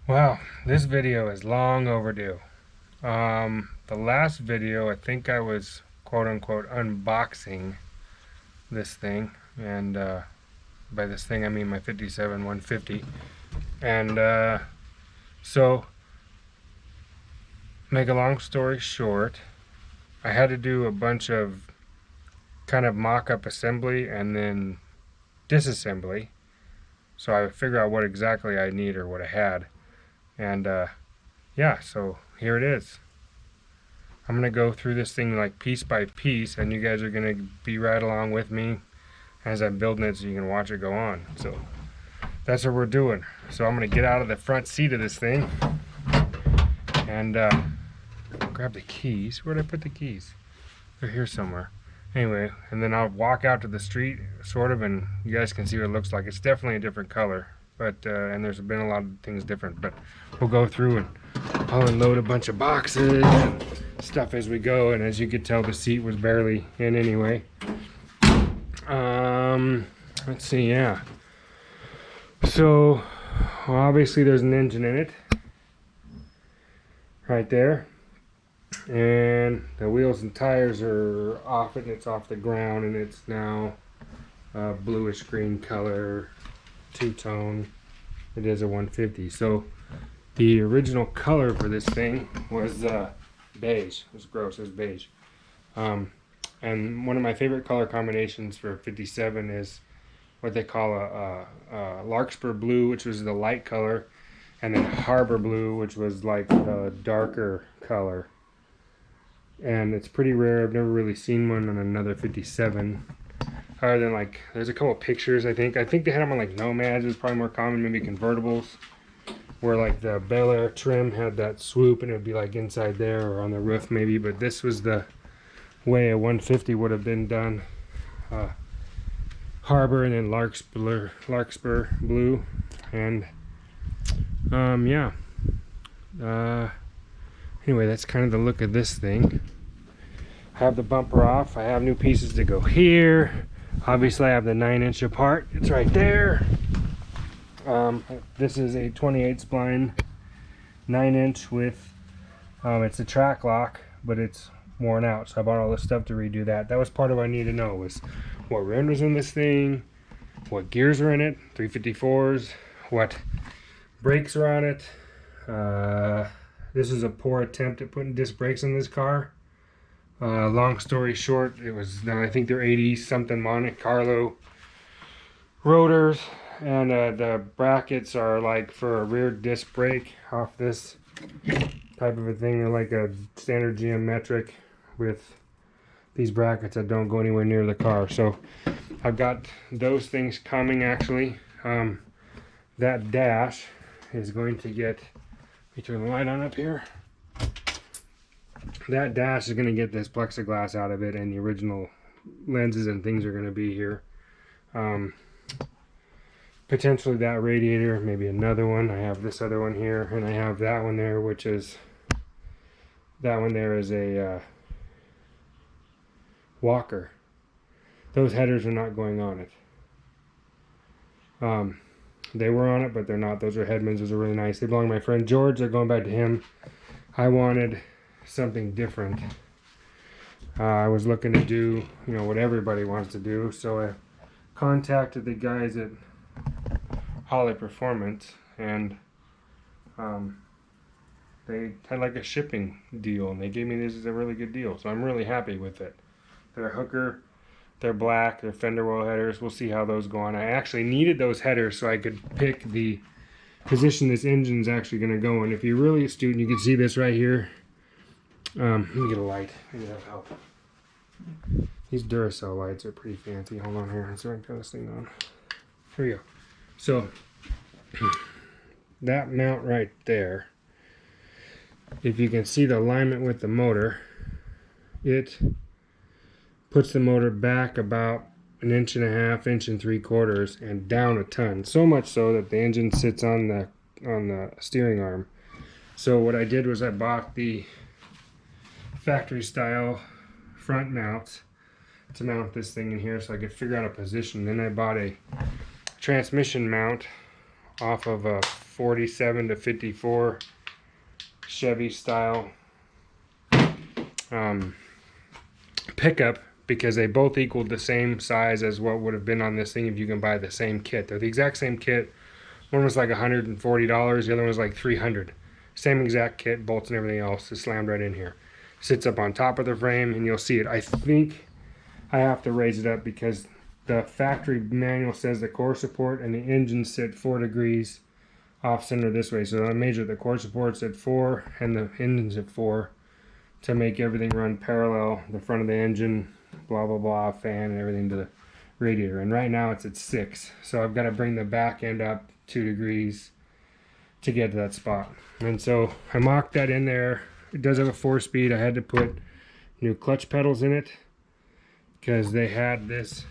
Well, this video is long overdue. The last video, I think I was quote unquote unboxing this thing, and by this thing I mean my 57 150. And so, make a long story short, I had to do a bunch of kind of mock-up assembly and then disassembly, so I would figure out what exactly I need or what I had. And yeah, so here it is. I'm gonna go through this thing like piece by piece, and you guys are gonna be right along with me as I'm building it, so you can watch it go on. So that's what we're doing. So I'm gonna get out of the front seat of this thing and grab the keys. Where'd I put the keys? They're here somewhere. Anyway, and then I'll walk out to the street, sort of, and you guys can see what it looks like. It's definitely a different color, but and there's been a lot of things different. But we'll go through and I'll unload a bunch of boxes and stuff as we go. And as you could tell, the seat was barely in anyway. Let's see, yeah. So, well, obviously there's an engine in it, right there. And the wheels and tires are off it, and it's off the ground, and it's now a bluish green color, two-tone. It is a 150. So the original color for this thing was beige. It was gross. It was beige. And one of my favorite color combinations for 57 is what they call a larkspur blue, which was the light color, and then harbor blue, which was like the darker color. And it's pretty rare. I've never really seen one on another 57. Other than like, there's a couple of pictures, I think. I think they had them on like Nomads. It was probably more common, maybe convertibles, where like the Bel Air trim had that swoop and it would be like inside there or on the roof maybe. But this was the way a 150 would have been done. Harbor and then larkspur blue. And yeah. Anyway, that's kind of the look of this thing. I have the bumper off. I have new pieces to go here. Obviously I have the 9-inch apart. It's right there. This is a 28 spline 9-inch with it's a track lock, but it's worn out, so I bought all this stuff to redo that. That was part of what I needed to know, was what rim was in this thing, what gears are in it, 354s, what brakes are on it. This is a poor attempt at putting disc brakes in this car. Long story short, it was, I think they're 80 something Monte Carlo rotors, and the brackets are like for a rear disc brake off this type of a thing. They're like a standard geometric with these brackets that don't go anywhere near the car. So I've got those things coming actually. That dash is going to get, let me turn the light on up here. That dash is going to get this plexiglass out of it, and the original lenses and things are going to be here. Potentially that radiator, maybe another one. I have this other one here, and I have that one there, which is, that one there is a Walker. Those headers are not going on it. They were on it, but they're not. Those are Headmans. Those are really nice. They belong to my friend George. They're going back to him. I wanted something different. I was looking to do, you know, what everybody wants to do, so I contacted the guys at Holly Performance, and they had like a shipping deal, and they gave me this as a really good deal, so I'm really happy with it. They're hooker, they're black, they're fender well headers. We'll see how those go on. I actually needed those headers so I could pick the position this engine is actually going to go in. If you're really astute, you can see this right here. Let me get a light. Maybe that'll help. These Duracell lights are pretty fancy. Hold on here. So I can turn this thing on. Here we go. So that mount right there, if you can see the alignment with the motor, it puts the motor back about 1.5 inches, 1 3/4 inches, and down a ton. So much so that the engine sits on the steering arm. So what I did was I bought the factory style front mounts to mount this thing in here so I could figure out a position. Then I bought a transmission mount off of a 47 to 54 Chevy style pickup, because they both equaled the same size as what would have been on this thing if you can buy the same kit. They're the exact same kit. One was like $140, the other one was like $300. Same exact kit, bolts and everything else is slammed right in here. Sits up on top of the frame, and you'll see it. I think I have to raise it up because the factory manual says the core support and the engine sit 4 degrees off center this way. So I measured the core supports at 4 and the engine's at 4 to make everything run parallel. The front of the engine, blah, blah, blah, fan and everything to the radiator. And right now it's at 6. So I've got to bring the back end up 2 degrees to get to that spot. And so I mocked that in there. It does have a 4-speed. I had to put new clutch pedals in it because they had this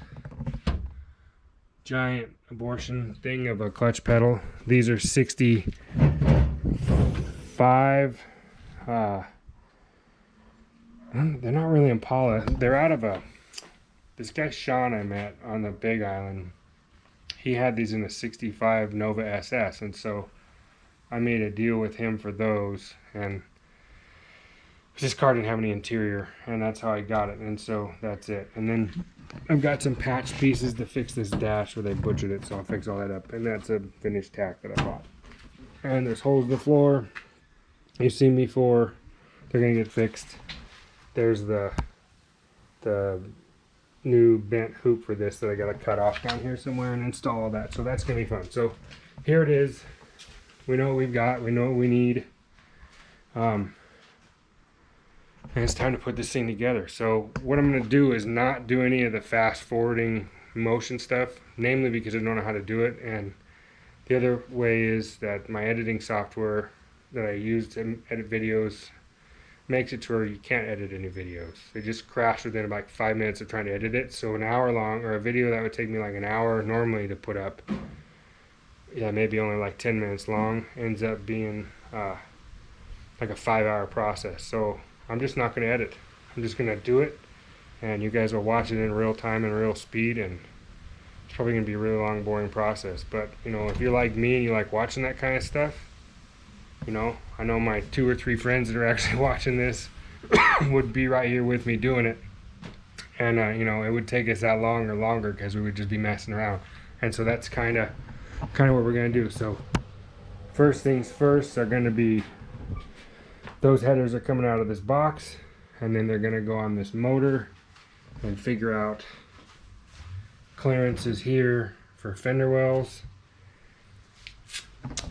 giant abortion thing of a clutch pedal. These are 65. They're not really Impala. They're out of this guy Sean I met on the Big Island. He had these in a 65 Nova SS, and so I made a deal with him for those, and this car didn't have any interior, and that's how I got it, and so that's it. And then I've got some patch pieces to fix this dash where they butchered it, so I'll fix all that up, and that's a finished tack that I bought. And there's holes in the floor. You've seen before. They're gonna get fixed. There's the new bent hoop for this that I gotta cut off down here somewhere and install all that, so that's gonna be fun. So here it is. We know what we've got, we know what we need, and it's time to put this thing together. So what I'm going to do is not do any of the fast forwarding motion stuff, namely because I don't know how to do it, and the other way is that my editing software that I use to edit videos makes it to where you can't edit any videos. They just crash within about 5 minutes of trying to edit it. So an hour long, or a video that would take me like an hour normally to put up, maybe only like 10 minutes long, ends up being like a 5-hour process. So I'm just not going to edit. I'm just going to do it, and you guys will watch it in real time and real speed, and it's probably going to be a really long, boring process. But, you know, if you're like me and you like watching that kind of stuff, you know, I know my 2 or 3 friends that are actually watching this would be right here with me doing it. And, you know, it would take us that long or longer because we would just be messing around. And so that's kind of what we're going to do. So first things first are going to be, those headers are coming out of this box, and then they're going to go on this motor and figure out clearances here for fender wells.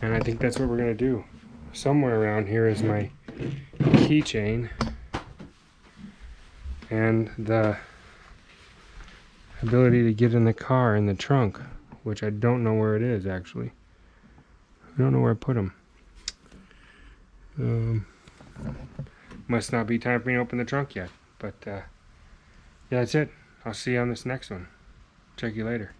And I think that's what we're going to do. Somewhere around here is my keychain and the ability to get in the car in the trunk, which I don't know where it is actually. I don't know where I put them. Must not be time for me to open the trunk yet. But yeah, that's it. I'll see you on this next one. Check you later.